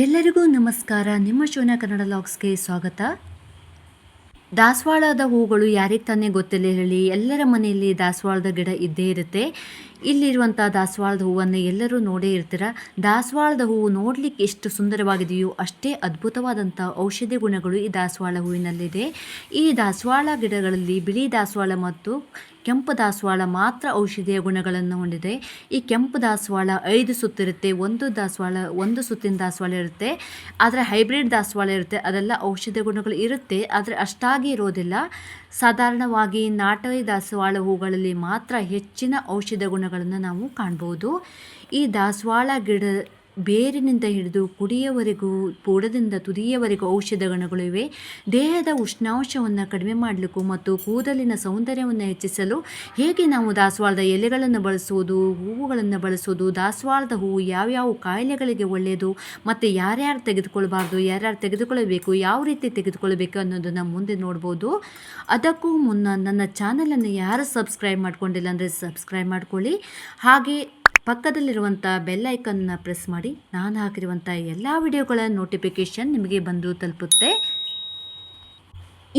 ಎಲ್ಲರಿಗೂ ನಮಸ್ಕಾರ. ನಿಮ್ಮ ಶೋನ ಕನ್ನಡ ಲಾಗ್ಸ್ಗೆ ಸ್ವಾಗತ. ದಾಸವಾಳದ ಹೂಗಳು ಯಾರಿಗೆ ತಾನೇ ಗೊತ್ತಿಲ್ಲ ಹೇಳಿ, ಎಲ್ಲರ ಮನೆಯಲ್ಲಿ ದಾಸವಾಳದ ಗಿಡ ಇದ್ದೇ ಇರುತ್ತೆ. ಇಲ್ಲಿರುವಂಥ ದಾಸವಾಳದ ಹೂವನ್ನು ಎಲ್ಲರೂ ನೋಡೇ ಇರ್ತೀರ. ದಾಸವಾಳದ ಹೂವು ನೋಡಲಿಕ್ಕೆ ಎಷ್ಟು ಸುಂದರವಾಗಿದೆಯೋ ಅಷ್ಟೇ ಅದ್ಭುತವಾದಂಥ ಔಷಧಿ ಗುಣಗಳು ಈ ದಾಸವಾಳ ಹೂವಿನಲ್ಲಿದೆ. ಈ ದಾಸವಾಳ ಗಿಡಗಳಲ್ಲಿ ಬಿಳಿ ದಾಸವಾಳ ಮತ್ತು ಕೆಂಪು ದಾಸವಾಳ ಮಾತ್ರ ಔಷಧೀಯ ಗುಣಗಳನ್ನು ಹೊಂದಿದೆ. ಈ ಕೆಂಪು ದಾಸವಾಳ 5 ಸುತ್ತಿರುತ್ತೆ, ಒಂದು ಸುತ್ತಿನ ದಾಸವಾಳ ಇರುತ್ತೆ. ಆದರೆ ಹೈಬ್ರಿಡ್ ದಾಸವಾಳ ಇರುತ್ತೆ, ಅದೆಲ್ಲ ಔಷಧೀಯ ಗುಣಗಳು ಇರುತ್ತೆ, ಆದರೆ ಅಷ್ಟಾಗಿ ಇರೋದಿಲ್ಲ. ಸಾಧಾರಣವಾಗಿ ನಾಟಿ ದಾಸವಾಳ ಹೂಗಳಲ್ಲಿ ಮಾತ್ರ ಹೆಚ್ಚಿನ ಔಷಧ ಗುಣಗಳನ್ನು ನಾವು ಕಾಣ್ಬೋದು. ಈ ದಾಸವಾಳ ಗಿಡ ಬೇರಿನಿಂದ ಹಿಡಿದು ಕುಡಿಯವರೆಗೂ, ಬುಡದಿಂದ ತುದಿಯವರೆಗೂ ಔಷಧ ಗುಣಗಳಿವೆ. ದೇಹದ ಉಷ್ಣಾಂಶವನ್ನು ಕಡಿಮೆ ಮಾಡಲಿಕ್ಕೂ ಮತ್ತು ಕೂದಲಿನ ಸೌಂದರ್ಯವನ್ನು ಹೆಚ್ಚಿಸಲು ಹೇಗೆ ನಾವು ದಾಸವಾಳದ ಎಲೆಗಳನ್ನು ಬಳಸುವುದು, ಹೂವುಗಳನ್ನು ಬಳಸುವುದು, ದಾಸವಾಳದ ಹೂವು ಯಾವ್ಯಾವ ಕಾಯಿಲೆಗಳಿಗೆ ಒಳ್ಳೆಯದು ಮತ್ತು ಯಾರ್ಯಾರು ತೆಗೆದುಕೊಳ್ಬಾರ್ದು, ಯಾರ್ಯಾರು ತೆಗೆದುಕೊಳ್ಳಬೇಕು, ಯಾವ ರೀತಿ ತೆಗೆದುಕೊಳ್ಬೇಕು ಅನ್ನೋದನ್ನು ಮುಂದೆ ನೋಡ್ಬೋದು. ಅದಕ್ಕೂ ಮುನ್ನ ನನ್ನ ಚಾನಲನ್ನು ಯಾರು ಸಬ್ಸ್ಕ್ರೈಬ್ ಮಾಡ್ಕೊಂಡಿಲ್ಲ ಅಂದರೆ ಸಬ್ಸ್ಕ್ರೈಬ್ ಮಾಡ್ಕೊಳ್ಳಿ. ಹಾಗೆ ಪಕ್ಕದಲ್ಲಿರುವಂಥ ಬೆಲ್ ಐಕನ್ನ ಪ್ರೆಸ್ ಮಾಡಿ ನಾನು ಹಾಕಿರುವಂಥ ಎಲ್ಲ ವಿಡಿಯೋಗಳ ನೋಟಿಫಿಕೇಷನ್ ನಿಮಗೆ ಬಂದು ತಲುಪುತ್ತೆ.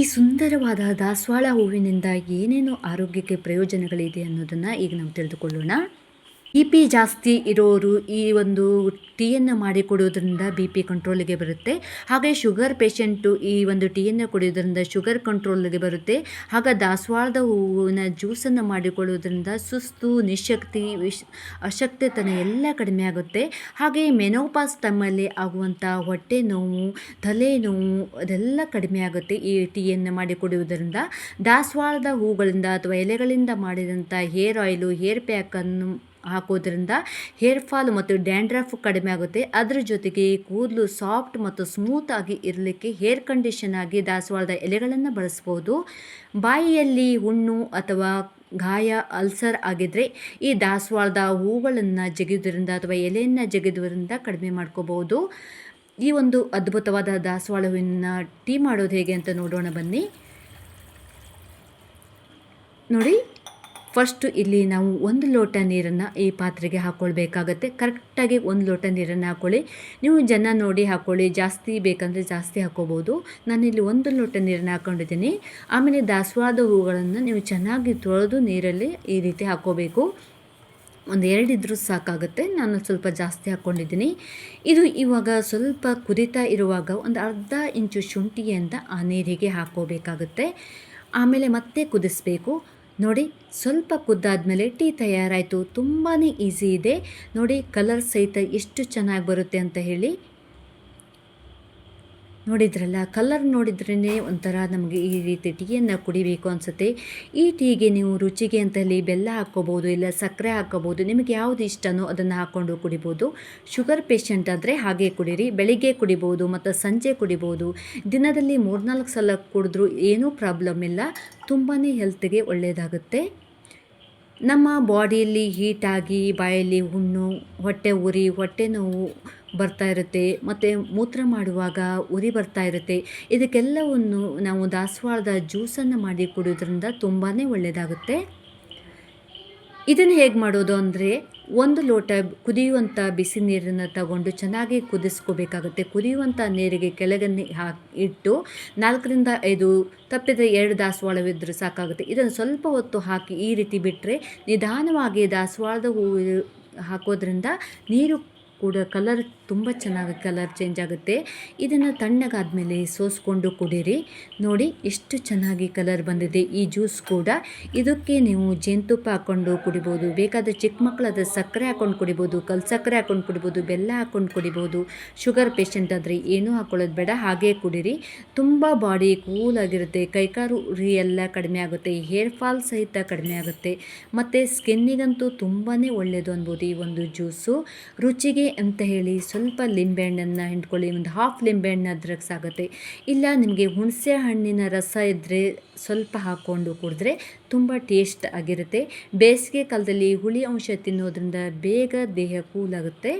ಈ ಸುಂದರವಾದ ದಾಸವಾಳ ಹೂವಿನಿಂದ ಏನೇನು ಆರೋಗ್ಯಕ್ಕೆ ಪ್ರಯೋಜನಗಳಿದೆ ಅನ್ನೋದನ್ನು ಈಗ ನಾವು ತಿಳಿದುಕೊಳ್ಳೋಣ. BP ಜಾಸ್ತಿ ಇರೋರು ಈ ಒಂದು ಟೀಯನ್ನು ಮಾಡಿಕೊಡೋದ್ರಿಂದ BP ಕಂಟ್ರೋಲಿಗೆ ಬರುತ್ತೆ. ಹಾಗೆ ಶುಗರ್ ಪೇಷಂಟು ಈ ಒಂದು ಟೀಯನ್ನು ಕುಡಿಯೋದ್ರಿಂದ ಶುಗರ್ ಕಂಟ್ರೋಲಿಗೆ ಬರುತ್ತೆ. ಹಾಗೆ ದಾಸವಾಳದ ಹೂವಿನ ಜ್ಯೂಸನ್ನು ಮಾಡಿಕೊಳ್ಳೋದ್ರಿಂದ ಸುಸ್ತು, ನಿಶಕ್ತಿ, ಅಶಕ್ತತನ ಎಲ್ಲ ಕಡಿಮೆ ಆಗುತ್ತೆ. ಹಾಗೆ ಮೆನೋಪಾಸ್ ಟೈಮಲ್ಲಿ ಆಗುವಂಥ ಹೊಟ್ಟೆ ನೋವು, ತಲೆನೋವು ಅದೆಲ್ಲ ಕಡಿಮೆ ಆಗುತ್ತೆ ಈ ಟೀಯನ್ನು ಮಾಡಿ ಕುಡಿಯೋದ್ರಿಂದ. ದಾಸವಾಳದ ಹೂಗಳಿಂದ ಅಥವಾ ಎಲೆಗಳಿಂದ ಮಾಡಿದಂಥ ಹೇರ್ ಆಯಿಲು, ಹೇರ್ ಪ್ಯಾಕನ್ನು ಹಾಕೋದ್ರಿಂದ ಹೇರ್ ಫಾಲ್ ಮತ್ತು ಡ್ಯಾಂಡ್ರಫ್ ಕಡಿಮೆ ಆಗುತ್ತೆ. ಅದರ ಜೊತೆಗೆ ಕೂದಲು ಸಾಫ್ಟ್ ಮತ್ತು ಸ್ಮೂತ್ ಆಗಿ ಇರಲಿಕ್ಕೆ ಹೇರ್ ಕಂಡೀಷನ್ ಆಗಿ ದಾಸವಾಳದ ಎಲೆಗಳನ್ನು ಬಳಸ್ಬೋದು. ಬಾಯಿಯಲ್ಲಿ ಹುಣ್ಣು ಅಥವಾ ಗಾಯ, ಅಲ್ಸರ್ ಆಗಿದ್ದರೆ ಈ ದಾಸವಾಳದ ಹೂಗಳನ್ನು ಜಗಿಯೋದ್ರಿಂದ ಅಥವಾ ಎಲೆಯನ್ನು ಜಗಿಯೋದ್ರಿಂದ ಕಡಿಮೆ ಮಾಡ್ಕೋಬೋದು. ಈ ಒಂದು ಅದ್ಭುತವಾದ ದಾಸವಾಳ ಹೂವಿನ ಟೀ ಮಾಡೋದು ಹೇಗೆ ಅಂತ ನೋಡೋಣ ಬನ್ನಿ. ನೋಡಿ, ಫಸ್ಟು ಇಲ್ಲಿ ನಾವು 1 ಲೋಟ ನೀರನ್ನು ಈ ಪಾತ್ರೆಗೆ ಹಾಕ್ಕೊಳ್ಬೇಕಾಗತ್ತೆ. ಕರೆಕ್ಟಾಗಿ 1 ಲೋಟ ನೀರನ್ನು ಹಾಕ್ಕೊಳ್ಳಿ. ನೀವು ಜನ ನೋಡಿ ಹಾಕ್ಕೊಳ್ಳಿ, ಜಾಸ್ತಿ ಬೇಕಂದರೆ ಜಾಸ್ತಿ ಹಾಕ್ಕೋಬೋದು. ನಾನಿಲ್ಲಿ 1 ಲೋಟ ನೀರನ್ನು ಹಾಕ್ಕೊಂಡಿದ್ದೀನಿ. ಆಮೇಲೆ ದಾಸವಾಳದ ಹೂಗಳನ್ನು ನೀವು ಚೆನ್ನಾಗಿ ತೊಳೆದು ನೀರಲ್ಲಿ ಈ ರೀತಿ ಹಾಕ್ಕೋಬೇಕು. 2 ಇದ್ರೂ ಸಾಕಾಗುತ್ತೆ, ನಾನು ಸ್ವಲ್ಪ ಜಾಸ್ತಿ ಹಾಕ್ಕೊಂಡಿದ್ದೀನಿ. ಇದು ಇವಾಗ ಸ್ವಲ್ಪ ಕುದೀತಾ ಇರುವಾಗ ಒಂದು ಅರ್ಧ ಇಂಚು ಶುಂಠಿಯಿಂದ ಆ ನೀರಿಗೆ ಹಾಕ್ಕೋಬೇಕಾಗುತ್ತೆ. ಆಮೇಲೆ ಮತ್ತೆ ಕುದಿಸ್ಬೇಕು. ನೋಡಿ, ಸ್ವಲ್ಪ ಕುದ್ದಾದ್ಮೇಲೆ ಟೀ ತಯಾರಾಯಿತು. ತುಂಬಾ ಈಸಿ ಇದೆ ನೋಡಿ. ಕಲರ್ ಸಹಿತ ಎಷ್ಟು ಚೆನ್ನಾಗಿ ಬರುತ್ತೆ ಅಂತ ಹೇಳಿ ನೋಡಿದ್ರಲ್ಲ. ಕಲರ್ ನೋಡಿದ್ರೇ ಒಂಥರ ನಮಗೆ ಈ ರೀತಿ ಟೀಯನ್ನು ಕುಡಿಬೇಕು ಅನಿಸುತ್ತೆ. ಈ ಟೀಗೆ ನೀವು ರುಚಿಗೆ ಅಂತ ಹೇಳಿ ಬೆಲ್ಲ ಹಾಕ್ಕೋಬೋದು, ಇಲ್ಲ ಸಕ್ಕರೆ ಹಾಕ್ಕೋಬೋದು. ನಿಮಗೆ ಯಾವುದು ಇಷ್ಟನೋ ಅದನ್ನು ಹಾಕ್ಕೊಂಡು ಕುಡಿಬೋದು. ಶುಗರ್ ಪೇಷಂಟ್ ಆದರೆ ಹಾಗೆ ಕುಡೀರಿ. ಬೆಳಿಗ್ಗೆ ಕುಡಿಬೋದು ಮತ್ತು ಸಂಜೆ ಕುಡಿಬೋದು. ದಿನದಲ್ಲಿ 3-4 ಸಲ ಕುಡಿದ್ರೂ ಏನೂ ಪ್ರಾಬ್ಲಮ್ ಇಲ್ಲ. ತುಂಬಾ ಹೆಲ್ತ್ಗೆ ಒಳ್ಳೆಯದಾಗುತ್ತೆ. ನಮ್ಮ ಬಾಡಿಯಲ್ಲಿ ಹೀಟಾಗಿ ಬಾಯಲ್ಲಿ ಹುಣ್ಣು, ಹೊಟ್ಟೆ ಉರಿ, ಹೊಟ್ಟೆ ನೋವು ಬರ್ತಾ ಇರುತ್ತೆ ಮತ್ತು ಮೂತ್ರ ಮಾಡುವಾಗ ಉರಿ ಬರ್ತಾ ಇರುತ್ತೆ. ಇದಕ್ಕೆಲ್ಲವನ್ನು ನಾವು ದಾಸವಾಳದ ಜ್ಯೂಸನ್ನು ಮಾಡಿ ಕುಡಿಯೋದ್ರಿಂದ ತುಂಬಾ ಒಳ್ಳೆಯದಾಗುತ್ತೆ. ಇದನ್ನು ಹೇಗೆ ಮಾಡೋದು ಅಂದರೆ, 1 ಲೋಟ ಕುದಿಯುವಂಥ ಬಿಸಿ ನೀರನ್ನು ತಗೊಂಡು ಚೆನ್ನಾಗಿ ಕುದಿಸ್ಕೋಬೇಕಾಗುತ್ತೆ. ಕುದಿಯುವಂಥ ನೀರಿಗೆ ಕೆಳಗೆ ಇಟ್ಟು 4ರಿಂದ 5 ತಪ್ಪಿದರೆ 2 ದಾಸವಾಳವಿದ್ದರೂ ಸಾಕಾಗುತ್ತೆ. ಇದನ್ನು ಸ್ವಲ್ಪ ಹೊತ್ತು ಹಾಕಿ ಈ ರೀತಿ ಬಿಟ್ಟರೆ ನಿಧಾನವಾಗಿ ದಾಸವಾಳದ ಹೂವು ಹಾಕೋದ್ರಿಂದ ನೀರು ಕೂಡ ಕಲರ್ ತುಂಬ ಚೆನ್ನಾಗಿ ಕಲರ್ ಚೇಂಜ್ ಆಗುತ್ತೆ. ಇದನ್ನು ತಣ್ಣಗಾದ್ಮೇಲೆ ಸೋಸ್ಕೊಂಡು ಕುಡೀರಿ. ನೋಡಿ ಎಷ್ಟು ಚೆನ್ನಾಗಿ ಕಲರ್ ಬಂದಿದೆ ಈ ಜ್ಯೂಸ್ ಕೂಡ. ಇದಕ್ಕೆ ನೀವು ಜೇನುತುಪ್ಪ ಹಾಕ್ಕೊಂಡು ಕುಡಿಬೋದು, ಬೇಕಾದರೆ ಚಿಕ್ಕ ಮಕ್ಕಳಾದರೆ ಸಕ್ಕರೆ ಹಾಕ್ಕೊಂಡು ಕುಡಿಬೋದು, ಸಕ್ಕರೆ ಹಾಕ್ಕೊಂಡು ಕುಡಿಬೋದು, ಬೆಲ್ಲ ಹಾಕ್ಕೊಂಡು ಕುಡಿಬೋದು. ಶುಗರ್ ಪೇಷಂಟ್ ಆದರೆ ಏನೂ ಹಾಕ್ಕೊಳ್ಳೋದು ಬೇಡ, ಹಾಗೇ ಕುಡೀರಿ. ತುಂಬ ಬಾಡಿ ಕೂಲಾಗಿರುತ್ತೆ, ಕೈಕಾಲು ಉರಿ ಎಲ್ಲ ಕಡಿಮೆ ಆಗುತ್ತೆ, ಹೇರ್ ಫಾಲ್ ಸಹಿತ ಕಡಿಮೆ ಆಗುತ್ತೆ ಮತ್ತು ಸ್ಕಿನ್ನಿಗಂತೂ ತುಂಬಾ ಒಳ್ಳೆಯದು ಅನ್ಬೋದು ಈ ಒಂದು ಜ್ಯೂಸು. ರುಚಿಗೆ ಅಂತ ಹೇಳಿ ಸ್ವಲ್ಪ ಲಿಂಬೆಹಣ್ಣನ್ನು ಹಿಂಡ್ಕೊಳ್ಳಿ. ಒಂದು ಹಾಫ್ ಲಿಂಬೆಹಣ್ಣು ಅದ್ರಕ್ಕೆ ಸಾಗುತ್ತೆ. ಇಲ್ಲ ನಿಮಗೆ ಹುಣಸೆ ಹಣ್ಣಿನ ರಸ ಇದ್ದರೆ ಸ್ವಲ್ಪ ಹಾಕ್ಕೊಂಡು ಕುಡಿದ್ರೆ ತುಂಬ ಟೇಸ್ಟ್ ಆಗಿರುತ್ತೆ. ಬೇಸಿಗೆ ಕಾಲದಲ್ಲಿ ಹುಳಿ ಅಂಶ ತಿನ್ನೋದ್ರಿಂದ ಬೇಗ ದೇಹ ಕೂಲಾಗುತ್ತೆ.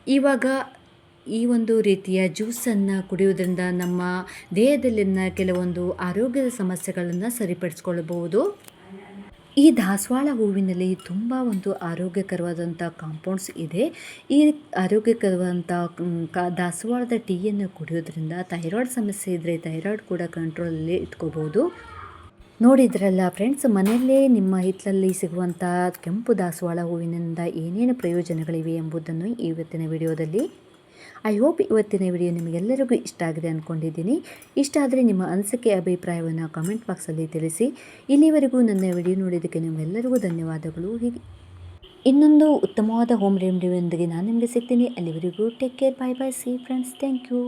ಇವಾಗ ಈ ಒಂದು ರೀತಿಯ ಜ್ಯೂಸನ್ನು ಕುಡಿಯೋದ್ರಿಂದ ನಮ್ಮ ದೇಹದಲ್ಲಿನ ಕೆಲವೊಂದು ಆರೋಗ್ಯದ ಸಮಸ್ಯೆಗಳನ್ನು ಸರಿಪಡಿಸ್ಕೊಳ್ಬೋದು. ಈ ದಾಸವಾಳ ಹೂವಿನಲ್ಲಿ ತುಂಬ ಒಂದು ಆರೋಗ್ಯಕರವಾದಂಥ ಕಾಂಪೌಂಡ್ಸ್ ಇದೆ. ಈ ಆರೋಗ್ಯಕರವಾದಂಥ ದಾಸವಾಳದ ಟೀಯನ್ನು ಕುಡಿಯೋದ್ರಿಂದ ಥೈರಾಯ್ಡ್ ಸಮಸ್ಯೆ ಇದ್ದರೆ ಥೈರಾಯ್ಡ್ ಕೂಡ ಕಂಟ್ರೋಲಲ್ಲಿ ಇಟ್ಕೋಬೋದು. ನೋಡಿದ್ರಲ್ಲ ಫ್ರೆಂಡ್ಸ್, ಮನೆಯಲ್ಲೇ ನಿಮ್ಮ ಹಿತ್ತಲಲ್ಲಿ ಸಿಗುವಂಥ ಕೆಂಪು ದಾಸವಾಳ ಹೂವಿನಿಂದ ಏನೇನು ಪ್ರಯೋಜನಗಳಿವೆ ಎಂಬುದನ್ನು ಇವತ್ತಿನ ವಿಡಿಯೋದಲ್ಲಿ. ಐ ಹೋಪ್ ಇವತ್ತಿನ ವಿಡಿಯೋ ನಿಮಗೆಲ್ಲರಿಗೂ ಇಷ್ಟ ಆಗಿದೆ ಅಂದ್ಕೊಂಡಿದ್ದೀನಿ. ಇಷ್ಟ ಆದರೆ ನಿಮ್ಮ ಅನಿಸಿಕೆ ಅಭಿಪ್ರಾಯವನ್ನು ಕಾಮೆಂಟ್ ಬಾಕ್ಸಲ್ಲಿ ತಿಳಿಸಿ. ಇಲ್ಲಿವರೆಗೂ ನನ್ನ ವಿಡಿಯೋ ನೋಡಿದ್ದಕ್ಕೆ ನಿಮ್ಮೆಲ್ಲರಿಗೂ ಧನ್ಯವಾದಗಳು. ಹೀಗೆ ಇನ್ನೊಂದು ಉತ್ತಮವಾದ ಹೋಮ್ ರೆಮಿಡಿಯೊಂದಿಗೆ ನಾನು ನಿಮಗೆ ಸಿಗ್ತೀನಿ. ಅಲ್ಲಿವರೆಗೂ take care, bye bye, see friends, thank you.